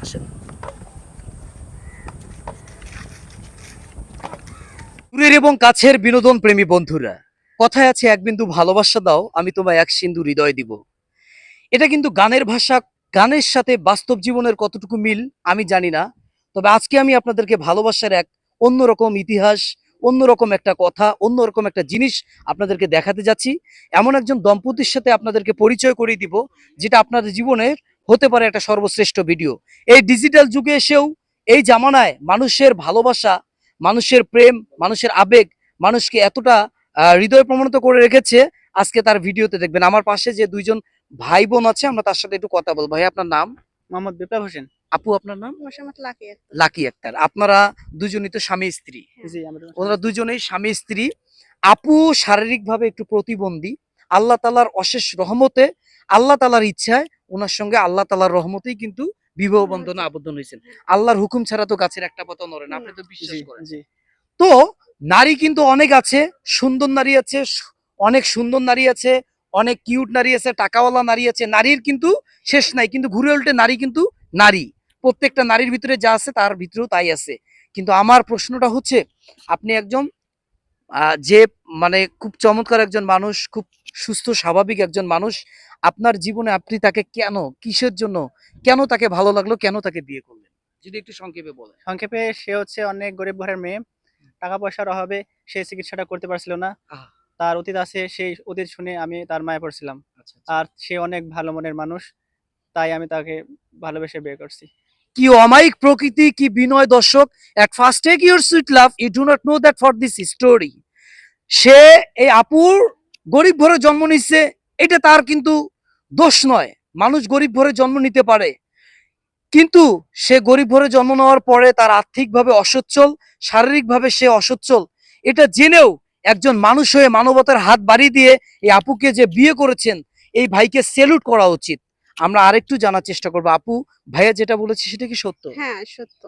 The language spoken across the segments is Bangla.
আসেন। দূরের এবং কাছের বিনোদন প্রেমী বন্ধুরা, কথায় আছে এক বিন্দু ভালোবাসা দাও, আমি তোমায় এক সিন্ধু হৃদয় দিব। এটা কিন্তু গানের ভাষা, গানের সাথে বাস্তব জীবনের কতটুকু মিল আমি জানি না। তবে আজকে আমি আপনাদেরকে ভালোবাসার এক অন্যরকম ইতিহাস, অন্যরকম একটা কথা, অন্যরকম একটা জিনিস আপনাদেরকে দেখাতে যাচ্ছি। এমন একজন দম্পতির সাথে আপনাদেরকে পরিচয় করিয়ে দিব, যেটা আপনাদের জীবনের হতে পারে একটা সর্বশ্রেষ্ঠ ভিডিও। এই ডিজিটাল যুগে এসেও, এই জামানায় মানুষের ভালোবাসা, মানুষের প্রেম, মানুষের আবেগ মানুষকে এতটা হৃদয় প্রমাণিত করে রেখেছে। আজকে তার ভিডিওতে দেখবেন। আমার পাশে যে দুইজন ভাই বোন আছে, আমরা তার সাথে একটু কথা বলবো। ভাই, আপনার নাম? মোহাম্মদ বিপ্লব হোসেন। আপু, আপনার নাম? মোসাম্মদ লাকি আক্তার। লাকি আক্তার। আপনারা দুজনই তো স্বামী স্ত্রী। হ্যাঁ। জি, আমরা ওনারা দুজনেই স্বামী স্ত্রী। আপু শারীরিকভাবে একটু প্রতিবন্ধী। আল্লাহ তাআলার অশেষ রহমতে, আল্লাহ তাআলার ইচ্ছায় ওনার সঙ্গে আল্লাহ তাআলার রহমতেই কিন্তু বিবাহ বন্ধনে আবদ্ধ হয়েছেন। আল্লাহর হুকুম ছাড়া তো গাছের একটা পাতা নড়ে না, আপনি তো বিশ্বাস জি করেন। জি তো নারী কিন্তু অনেক আছে, সুন্দর নারী আছে, অনেক সুন্দর নারী আছে, অনেক কিউট নারী আছে, টাকাওয়ালা নারী আছে। নারীর কিন্তু শেষ নাই, কিন্তু ঘুরে উল্টে নারী কিন্তু নারী। প্রত্যেকটা নারীর ভিতরে যা আছে তার ভিতরেও তাই আছে। কিন্তু আমার প্রশ্নটা হচ্ছে, আপনি একজন যে মানে খুব চমৎকার একজন মানুষ, খুব সুস্থ স্বাভাবিক একজন মানুষ, আপনার জীবনে আপনি তাকে কেন, কিসের জন্য, কেন তাকে ভালো লাগলো, কেন তাকে বিয়ে করলেন, যদি একটু সংক্ষেপে বলেন। সংক্ষেপে সে হচ্ছে অনেক গরিব ঘরের মেয়ে। টাকা পয়সার অভাবে সে চিকিৎসাটা করতে পারছিল না। আহ, তার অতীত আছে, সেই অতীত শুনে আমি তার মায়ে পড়ছিলাম। আচ্ছা আচ্ছা। আর সে অনেক ভালো মনের মানুষ, তাই আমি তাকে ভালোবেসে বিয়ে করছি। কি অমায়িক প্রকৃতি, কি বিনয় দর্শক। At first take your sweet love, you do not know that for this story. সে, এই আপুর গরিব ঘরে জন্ম নিচ্ছে, এটা তার কিন্তু দোষ নয়। মানুষ গরিব ঘরে জন্ম নিতে পারে, কিন্তু সে গরিব ঘরে জন্ম নেওয়ার পরে তার আর্থিকভাবে অসচ্ছল, শারীরিকভাবে সে অসচ্ছল। এটা জেনেও একজন মানুষ হয়ে মানবতার হাত বাড়িয়ে দিয়ে এই আপুকে যে বিয়ে করেছেন, এই ভাইকে সেলুট করা উচিত। আমরা আরেকটু জানার চেষ্টা করবো। আপু, ভাইয়া যেটা বলেছে সেটা কি সত্য? হ্যাঁ, সত্য।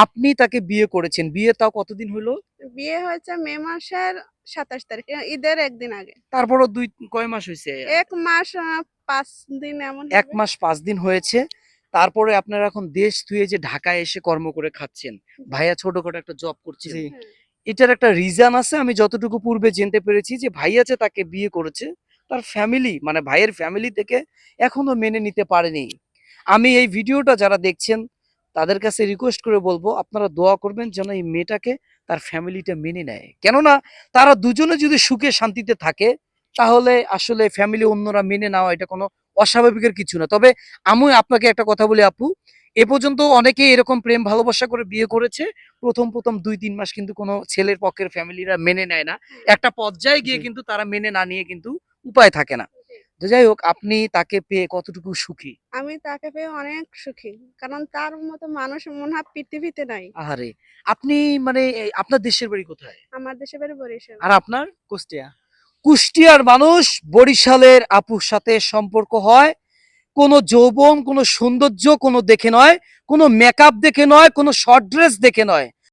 আপনি তাকে বিয়ে করেছেন, বিয়ে তাও কতদিন হলো? বিয়ে হয়েছে মে মাসের ২৭ তারিখ, ঈদের একদিন আগে। তারপরও কয় মাস হয়েছে? ১ মাস ৫ দিন এমন ১ হবে। মাস ৫ দিন হয়েছে। তারপরে আপনারা এখন দেশ ধুয়ে যে ঢাকায় এসে কর্ম করে খাচ্ছেন, ভাইয়া ছোটখাটো একটা জব করছেন। জি হ্যাঁ। এটার একটা রিজন আছে। আমি যতটুকু পূর্বে জানতে পেরেছি যে ভাইয়া যে তাকে বিয়ে করেছে, তার ফ্যামিলি মানে ভাইয়ের ফ্যামিলি থেকে এখনো মেনে নিতে পারেনি। আমি এই ভিডিওটা যারা দেখছেন তাদের কাছে রিকোয়েস্ট করে বলবো, আপনারা দোয়া করবেন যেন এই মেয়েটাকে তার ফ্যামিলিটা মেনে নেয়। কেননা তারা দুজনে যদি সুখে শান্তিতে থাকে, তাহলে আসলে ফ্যামিলি অন্যরা মেনে নেওয়া এটা কোনো অস্বাভাবিকের কিছু না। তবে আমি আপনাকে একটা কথা বলি আপু, এ পর্যন্ত অনেকে এরকম প্রেম ভালোবাসা করে বিয়ে করেছে, প্রথম ২-৩ মাস কিন্তু কোনো ছেলের পক্ষের ফ্যামিলিরা মেনে নেয় না। একটা পর্যায়ে গিয়ে জি কিন্তু তারা মেনে না নিয়ে কিন্তু উপায় থাকে না। তো যাই হোক, আপনি তাকে পেয়ে কতটুকু সুখী? আমি তাকে পেয়ে অনেক সুখী। কারণ তার মতো মানুষ মনে হয় পৃথিবীতে নাই। আহারে! আপনি মানে আপনার দেশের বাড়ি কোথায়? আমার দেশের বাড়ি বরিশাল। আর আপনার? কুষ্টিয়া। কুষ্টিয়ার মানুষ। বরিশালের আপুর সাথে সম্পর্ক হয় কোনো যৌবন, কোনো সৌন্দর্য কোনো দেখে নয়, কোনো মেকআপ দেখে নয়, কোনো শর্ট ড্রেস দেখে নয়।